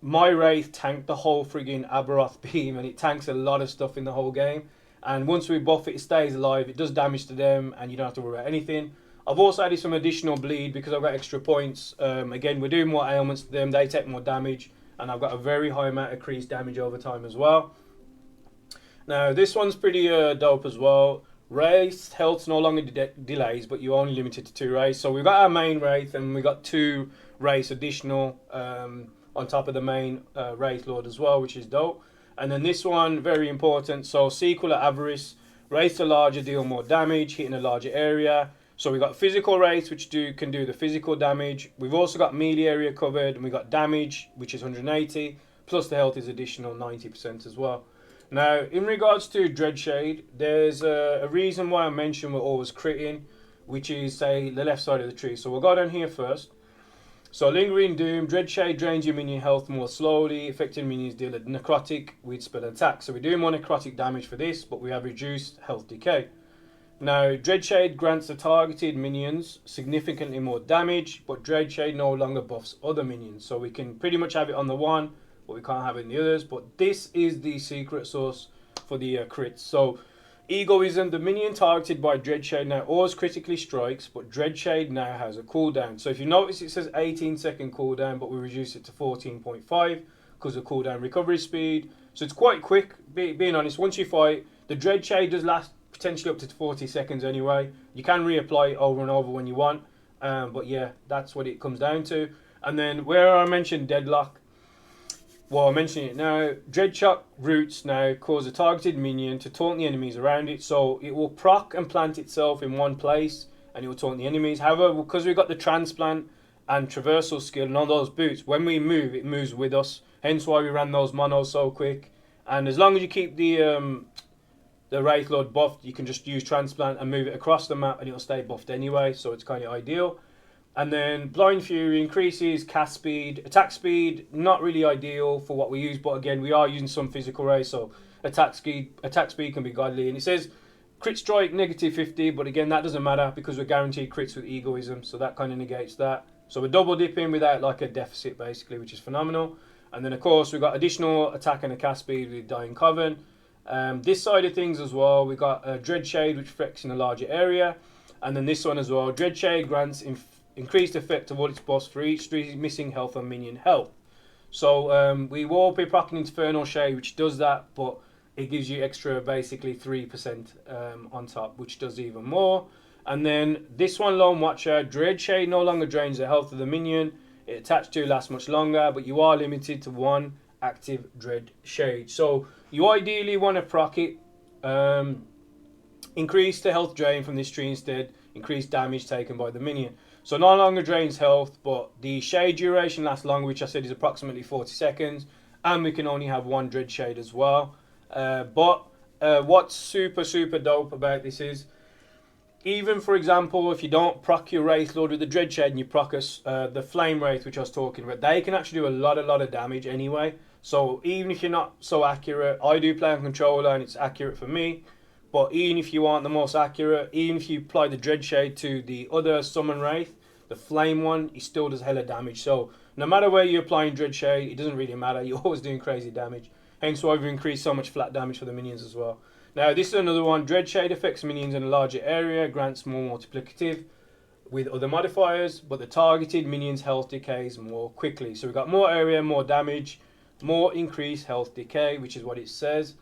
my Wraith tanked the whole frigging Aberoth beam, and it tanks a lot of stuff in the whole game. And once we buff it, it stays alive, it does damage to them, and you don't have to worry about anything. I've also added some additional bleed because I've got extra points. Again, we're doing more ailments to them, they take more damage, and I've got a very high amount of increased damage over time as well. Now, this one's pretty dope as well. Wraith health's no longer delays, but you're only limited to 2 Wraiths. So we've got our main Wraith, and we've got 2 Wraiths additional on top of the main Wraithlord as well, which is dope. And then this one, very important. So Sequel at Avarice. Wraiths are larger, deal more damage, hitting a larger area. So we've got physical Wraiths, which can do the physical damage. We've also got melee area covered, and we've got damage, which is 180, plus the health is additional 90% as well. Now, in regards to Dreadshade, there's a reason why I mentioned we're always critting, which is, say, the left side of the tree. So we'll go down here first. So Lingering Doom, Dreadshade drains your minion health more slowly, affecting minions deal a necrotic with spell attack. So we do more necrotic damage for this, but we have reduced health decay. Now, Dreadshade grants the targeted minions significantly more damage, but Dreadshade no longer buffs other minions. So we can pretty much have it on the one, but we can't have it in the others. But this is the secret sauce for the crits. So, Egoism, the minion targeted by Dreadshade now always critically strikes, but Dreadshade now has a cooldown. So if you notice, it says 18-second cooldown, but we reduce it to 14.5 because of cooldown recovery speed. So it's quite quick, being honest. Once you fight, the Dreadshade does last potentially up to 40 seconds anyway. You can reapply it over and over when you want, but yeah, that's what it comes down to. And then where I mentioned Deadlock, well, I'm mentioning it now. Dreadshot roots now cause a targeted minion to taunt the enemies around it, so it will proc and plant itself in one place and it will taunt the enemies. However, because we've got the Transplant and Traversal skill and all those boots, when we move, it moves with us. Hence why we ran those monos so quick. And as long as you keep the Wraithlord buffed, you can just use Transplant and move it across the map and it'll stay buffed anyway, so it's kind of ideal. And then Blind Fury increases cast speed, attack speed, not really ideal for what we use, but again, we are using some physical rays, so attack speed can be godly. And it says crit strike -50, but again, that doesn't matter because we're guaranteed crits with Egoism, so that kind of negates that. So we're double dipping without like a deficit basically, which is phenomenal. And then of course we've got additional attack and a cast speed with Dying Coven. This side of things as well, we've got Dreadshade, which affects in a larger area. And then this one as well, Dreadshade grants increased effect of all its buffs for each missing health and minion health. So we will be proccing Infernal Shade, which does that, but it gives you extra basically 3% on top, which does even more. And then this one, Lone Watcher, Dreadshade no longer drains the health of the minion. It attached to lasts much longer, but you are limited to one active Dreadshade. So you ideally want to proc it. Increase the health drain from this tree instead. Increase damage taken by the minion. So no longer drains health, but the shade duration lasts longer, which I said is approximately 40 seconds. And we can only have one Dreadshade as well. But what's super dope about this is, even for example, if you don't proc your Wraithlord with the Dreadshade and you proc the Flame Wraith, which I was talking about, they can actually do a lot of damage anyway. So even if you're not so accurate, I do play on controller and it's accurate for me. But even if you aren't the most accurate, even if you apply the Dreadshade to the other Summon Wraith, the Flame one, it still does hella damage. So no matter where you're applying Dreadshade, it doesn't really matter. You're always doing crazy damage. Hence why we've increased so much flat damage for the minions as well. Now this is another one. Dreadshade affects minions in a larger area, grants more multiplicative with other modifiers, but the targeted minions' health decays more quickly. So we've got more area, more damage, more increased health decay, which is what it says.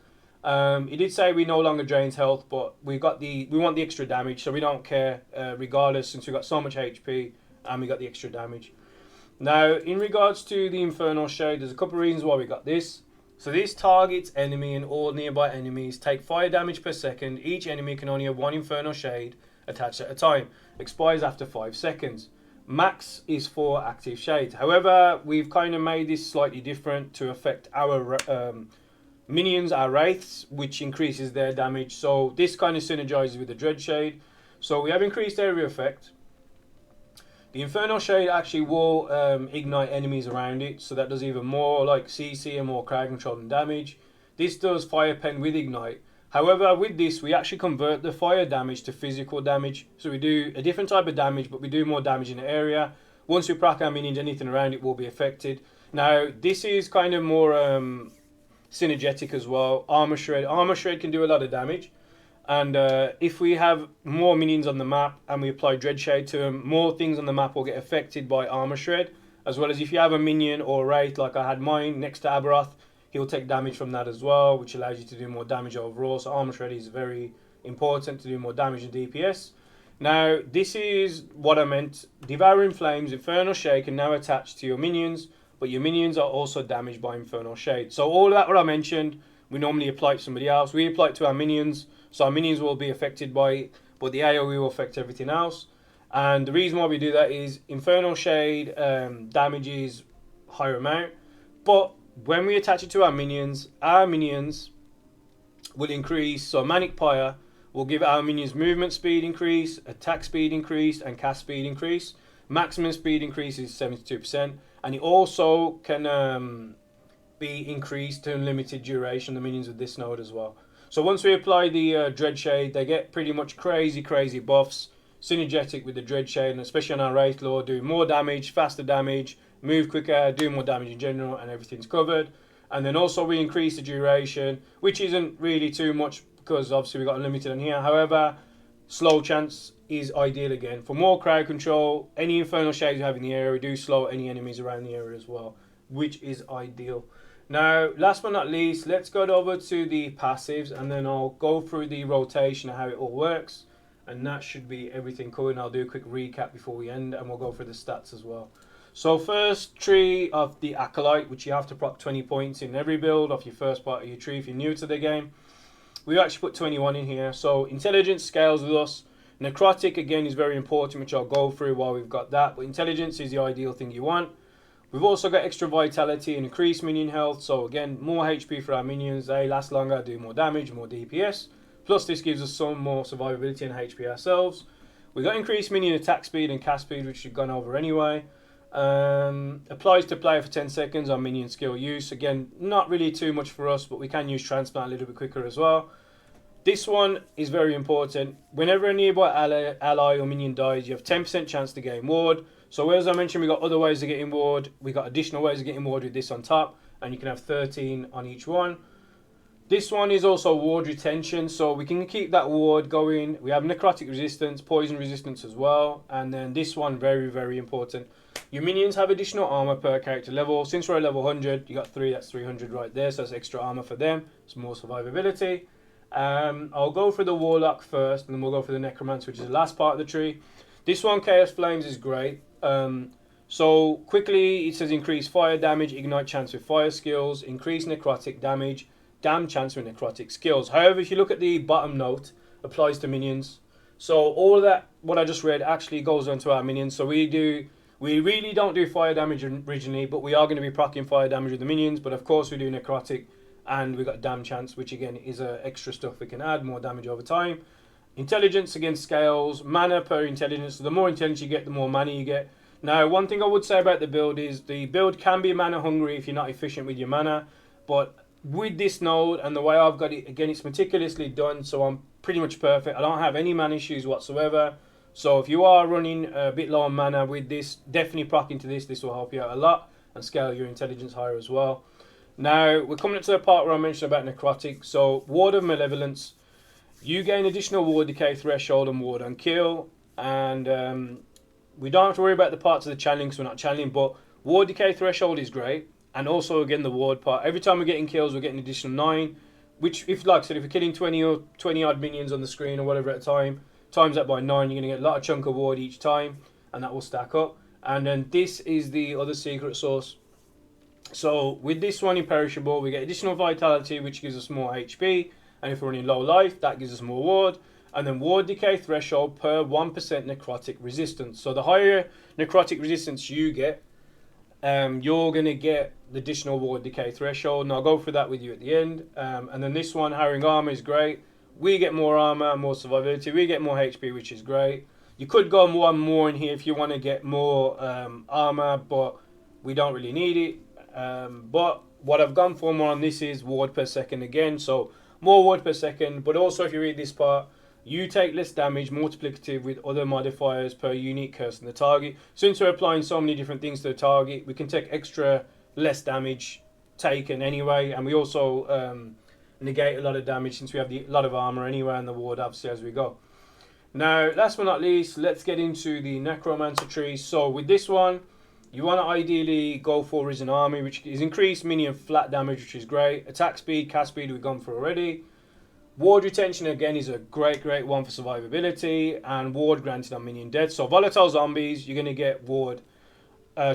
It did say we no longer drains health, but we want the extra damage, so we don't care regardless, since we've got so much HP and we got the extra damage. Now in regards to the Infernal Shade, there's a couple of reasons why we got this. So this targets enemy and all nearby enemies take fire damage per second. Each enemy can only have one Infernal Shade attached at a time. Expires after 5 seconds. Max is 4 active shades. However, we've kind of made this slightly different to affect our minions, our wraiths, which increases their damage. So this kind of synergizes with the Dreadshade. So we have increased area effect. The Infernal Shade actually will ignite enemies around it, so that does even more like CC and more crowd control and damage. This does Fire Pen with Ignite. However, with this, we actually convert the fire damage to physical damage. So we do a different type of damage, but we do more damage in the area. Once we proc our minions, anything around it will be affected. Now, this is kind of more synergetic as well. Armor Shred. Armor Shred can do a lot of damage. And if we have more minions on the map and we apply Dreadshade to them, more things on the map will get affected by Armor Shred. As well as if you have a minion or a Wraith, like I had mine next to Aberoth, he'll take damage from that as well, which allows you to do more damage overall. So Armor Shred is very important to do more damage in DPS. Now, this is what I meant. Devouring Flames, Infernal Shade can now attach to your minions, but your minions are also damaged by Infernal Shade. So all of that what I mentioned, we normally apply it to somebody else. We apply it to our minions. So our minions will be affected by it, but the AoE will affect everything else. And the reason why we do that is Infernal Shade damages higher amount. But when we attach it to our minions will increase. So Manic Pyre will give our minions movement speed increase, attack speed increase, and cast speed increase. Maximum speed increase is 72%. And it also can be increased to unlimited duration, the minions with this node as well. So once we apply the Dread Shade, they get pretty much crazy buffs, synergetic with the Dread Shade, and especially on our Wraithlord, doing more damage, faster damage, move quicker, do more damage in general, and everything's covered. And then also we increase the duration, which isn't really too much because obviously we got unlimited on here. However, slow chance is ideal again. For more crowd control, any Infernal Shades you have in the area, we do slow any enemies around the area as well, which is ideal. Now, last but not least, let's go over to the passives, and then I'll go through the rotation and how it all works. And that should be everything covered. I'll do a quick recap before we end, and we'll go through the stats as well. So first, tree of the Acolyte, which you have to proc 20 points in every build off your first part of your tree if you're new to the game. We actually put 21 in here. So intelligence scales with us. Necrotic again is very important, which I'll go through while we've got that. But intelligence is the ideal thing you want. We've also got extra vitality and increased minion health. So again, more HP for our minions. They last longer, do more damage, more DPS. Plus this gives us some more survivability and HP ourselves. We got increased minion attack speed and cast speed, which we've gone over anyway. Applies to player for 10 seconds on minion skill use. Again, not really too much for us, but we can use Transplant a little bit quicker as well. This one is very important. Whenever a nearby ally or minion dies, you have 10% chance to gain ward. So as I mentioned, we got other ways of getting ward. We got additional ways of getting ward with this on top, and you can have 13 on each one. This one is also ward retention, so we can keep that ward going. We have necrotic resistance, poison resistance as well, and then this one very important. Your minions have additional armor per character level. Since we're at level 100, you got 3, that's 300 right there, so that's extra armor for them. It's more survivability. I'll go for the Warlock first, and then we'll go for the Necromancer, which is the last part of the tree. This one, Chaos Flames, is great. So quickly, it says increase fire damage, ignite chance with fire skills, increase necrotic damage, damn chance with necrotic skills. However, if you look at the bottom note, applies to minions. So all of that, what I just read, actually goes onto our minions. So we really don't do fire damage originally, but we are going to be proccing fire damage with the minions. But of course we do necrotic, and we got damn chance, which again is extra stuff we can add, more damage over time. Intelligence against scales, mana per intelligence. So the more intelligence you get, the more mana you get. Now, one thing I would say about the build is the build can be mana hungry if you're not efficient with your mana, but with this node and the way I've got it, again, it's meticulously done, so I'm pretty much perfect. I don't have any mana issues whatsoever. So if you are running a bit low on mana with this, definitely proc into this. This will help you out a lot and scale your intelligence higher as well. Now, we're coming up to the part where I mentioned about necrotic. So, Ward of Malevolence. You gain additional ward decay threshold and ward on kill. And we don't have to worry about the parts of the channeling because we're not channeling. But ward decay threshold is great. And also, again, the ward part. Every time we're getting kills, we're getting additional 9. Which, if like I said, if we're killing 20 or 20 odd minions on the screen or whatever at a time, times that by 9, you're going to get a lot of chunk of ward each time. And that will stack up. And then this is the other secret source. So with this one imperishable, we get additional vitality, which gives us more HP, and if we're running low life, that gives us more ward, and then ward decay threshold per 1% necrotic resistance. So the higher necrotic resistance you get, you're going to get the additional ward decay threshold, and I'll go through that with you at the end. And then this one, Harrowing Armor, is great. We get more armor, more survivability, we get more HP, which is great. You could go one more in here if you want to get more armor, but we don't really need it. But what I've gone for more on this is ward per second again, so more ward per second. But also, if you read this part, you take less damage, multiplicative with other modifiers per unique curse on the target. Since we're applying so many different things to the target, we can take extra less damage taken anyway, and we also negate a lot of damage since we have a lot of armor anyway, and the ward obviously as we go. Now, last but not least, let's get into the Necromancer tree. So with this one, you want to ideally go for Risen Army, which is increased minion flat damage, which is great. Attack speed, cast speed, we've gone for already. Ward retention, again, is a great one for survivability. And ward granted on minion death. So volatile zombies, you're going to get ward.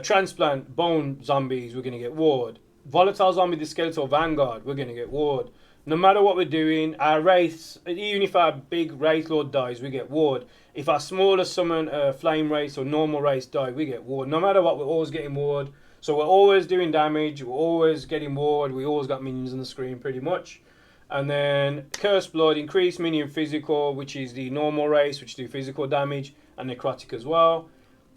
Transplant, bone zombies, we're going to get ward. Volatile zombie, the skeletal vanguard, we're going to get ward. No matter what we're doing, our wraiths, even if our big Wraithlord dies, we get ward. If our smaller summon flame wraiths or normal wraiths die, we get ward. No matter what, we're always getting ward. So we're always doing damage, we're always getting ward, we always got minions on the screen pretty much. And then Cursed Blood, increased minion physical, which is the normal race, which do physical damage, and necrotic as well.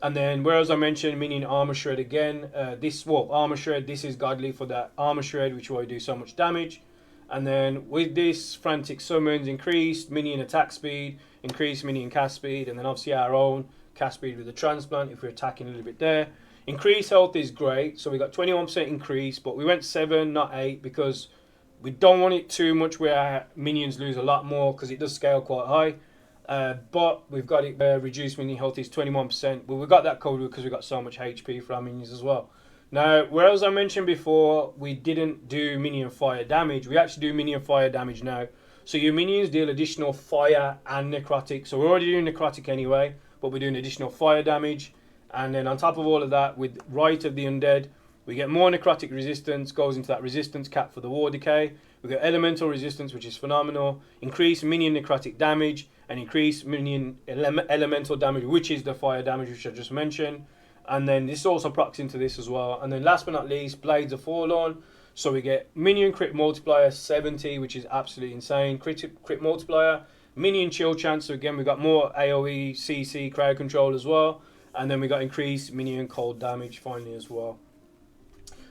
And then, whereas I mentioned minion armor shred again, armor shred, this is godly for that armor shred, which will do so much damage. And then with this, frantic summons, increased minion attack speed, increased minion cast speed, and then obviously our own cast speed with the transplant if we're attacking a little bit there. Increased health is great, so we got 21% increase, but we went 7, not 8, because we don't want it too much where our minions lose a lot more, because it does scale quite high. But we've got it reduced minion health is 21%, but we got that covered because we got so much HP for our minions as well. Now, whereas I mentioned before, we didn't do minion fire damage, we actually do minion fire damage now. So your minions deal additional fire and necrotic. So we're already doing necrotic anyway, but we're doing additional fire damage. And then on top of all of that, with Rite of the Undead, we get more necrotic resistance, goes into that resistance cap for the war decay. We get elemental resistance, which is phenomenal. Increase minion necrotic damage and increase minion elemental damage, which is the fire damage, which I just mentioned. And then this also procs into this as well. And then last but not least, Blades of Forlorn. So we get minion crit multiplier 70, which is absolutely insane. Crit multiplier, minion chill chance. So again, we got more AoE, CC, crowd control as well. And then we got increased minion cold damage finally as well.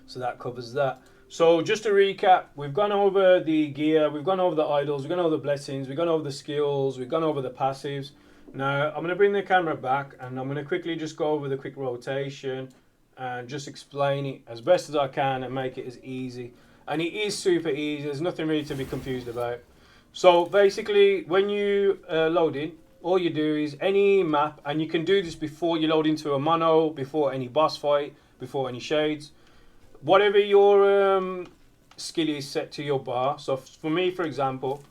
So that covers that. So just to recap, we've gone over the gear, we've gone over the idols, we've gone over the blessings, we've gone over the skills, we've gone over the passives. Now I'm going to bring the camera back and I'm going to quickly just go over the quick rotation and just explain it as best as I can and make it as easy. And it is super easy, there's nothing really to be confused about. So basically when you load in, all you do is any map, and you can do this before you load into a mono, before any boss fight, before any shades. Whatever your skill is set to your bar. So for me, for example,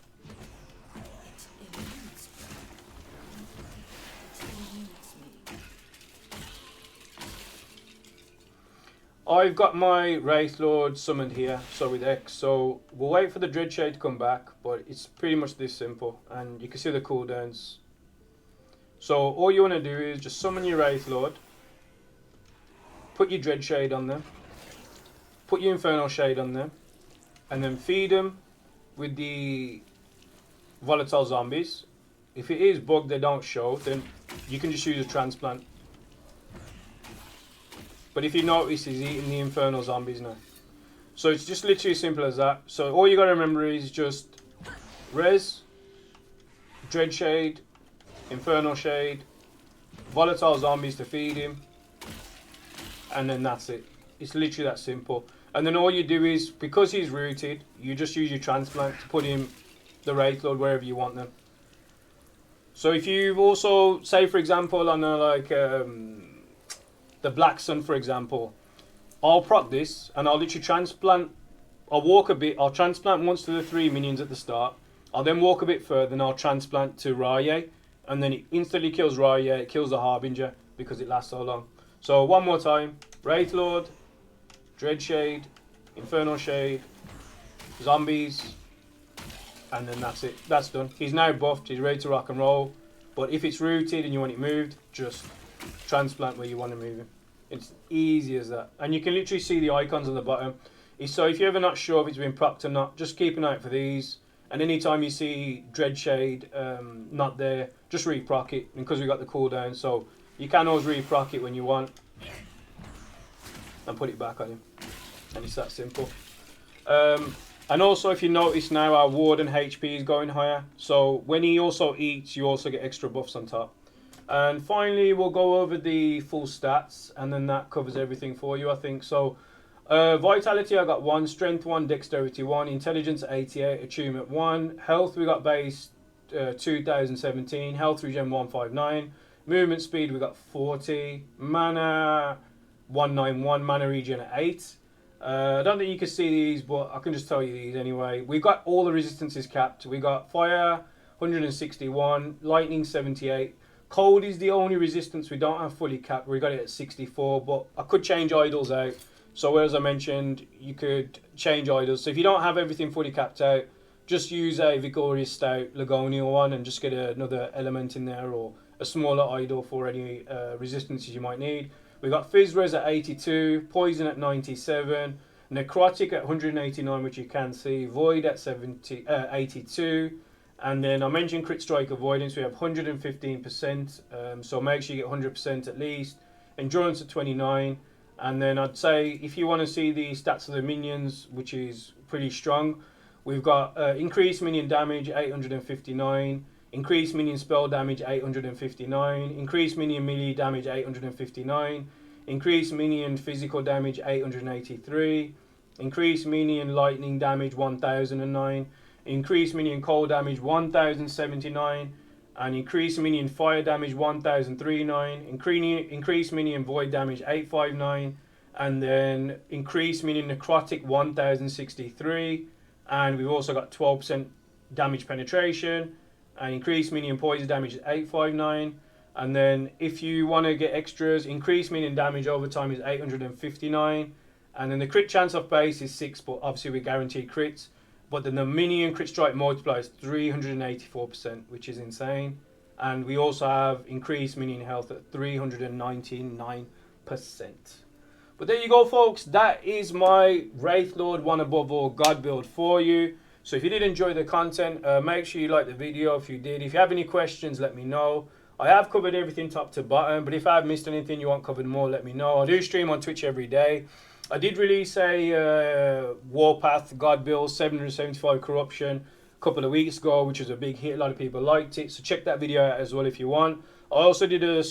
I've got my Wraithlord summoned here, so with X. So we'll wait for the Dreadshade to come back, but it's pretty much this simple. And you can see the cooldowns. So all you want to do is just summon your Wraithlord, put your Dreadshade on them, put your Infernal Shade on them, and then feed them with the Volatile zombies. If it is bugged, they don't show, then you can just use a Transplant. But if you notice, he's eating the Infernal zombies now. So it's just literally as simple as that. So all you got to remember is just Res, Dreadshade, Infernal Shade, Volatile zombies to feed him, and then that's it. It's literally that simple. And then all you do is, because he's rooted, you just use your Transplant to put him the Wraithlord wherever you want them. So if you've also, say for example, on the Black Sun for example, I'll proc this and I'll literally Transplant, I'll walk a bit, I'll Transplant once to the 3 minions at the start, I'll then walk a bit further and I'll Transplant to Raye, and then it instantly kills Raye, it kills the Harbinger because it lasts so long. So one more time, Wraithlord, Dreadshade, Infernal Shade, zombies, and then that's it. That's done. He's now buffed, he's ready to rock and roll. But if it's rooted and you want it moved, just Transplant where you want to move him. It's easy as that. And you can literally see the icons on the bottom. So if you're ever not sure if it's been procced or not, just keep an eye out for these. And anytime you see Dreadshade not there, just re-proc it, because we got the cooldown. So you can always re-proc it when you want and put it back on him. And it's that simple. And also, if you notice now, our Warden HP is going higher. So when he also eats, you also get extra buffs on top. And finally, we'll go over the full stats, and then that covers everything for you, I think. So Vitality, I got 1, Strength 1, Dexterity 1, Intelligence 88, Attunement 1. Health, we got base 2017, Health Regen 159. Movement Speed, we got 40. Mana 191, Mana Regen at 8. I don't think you can see these, but I can just tell you these anyway. We've got all the resistances capped. We got Fire 161, Lightning 78. Cold is the only resistance we don't have fully capped. We got it at 64, but I could change idols out. So as I mentioned, you could change idols. So if you don't have everything fully capped out, just use a Vigorious Stout Ligonial one and just get another element in there, or a smaller idol for any resistances you might need. We got Fizz Res at 82, Poison at 97, Necrotic at 189, which you can see, Void at 82, and then I mentioned Crit Strike Avoidance, we have 115%, so make sure you get 100% at least. Endurance at 29, and then I'd say if you want to see the stats of the minions, which is pretty strong, We've got increased minion damage 859, increased minion spell damage 859, increased minion melee damage 859, increased minion physical damage 883, increased minion lightning damage 1009, increased minion cold damage 1079, and increased minion fire damage 1039, increased minion void damage 859, and then increased minion necrotic 1063, and we've also got 12% damage penetration, and increased minion poison damage is 859. And then if you want to get extras, increased minion damage over time is 859, and then the crit chance of base is 6, but obviously we guarantee crits. But then the minion crit strike multiplier is 384%, which is insane. And we also have increased minion health at 399%. But there you go, folks. That is my Wraithlord One Above All God build for you. So if you did enjoy the content, make sure you like the video if you did. If you have any questions, let me know. I have covered everything top to bottom, but if I have missed anything you want covered more, let me know. I do stream on Twitch every day. I did release a Warpath God build 775 corruption a couple of weeks ago, which was a big hit. A lot of people liked it, so check that video out as well if you want. I also did a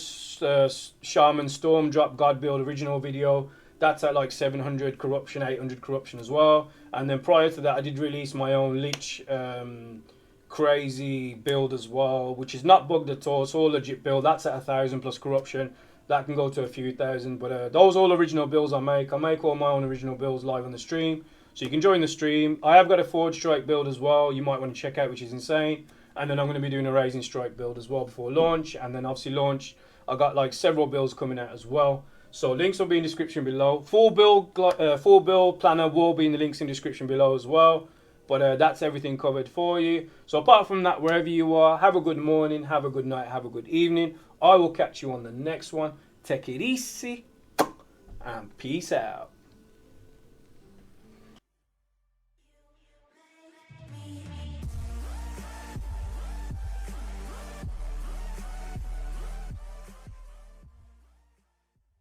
Shaman Storm Drop God build original video. That's at like 700 corruption, 800 corruption as well. And then prior to that, I did release my own Lich crazy build as well, which is not bugged at all. It's all legit build. That's at 1,000 plus corruption. That can go to a few thousand. But those are all original builds I make. I make all my own original builds live on the stream, so you can join the stream. I have got a Forge Strike build as well. You might want to check out, which is insane. And then I'm going to be doing a Raising Strike build as well before launch. And then obviously launch, I got like several builds coming out as well. So links will be in the description below. Full build planner will be in the links in the description below as well. But that's everything covered for you. So apart from that, wherever you are, have a good morning, have a good night, have a good evening. I will catch you on the next one. Take it easy and peace out.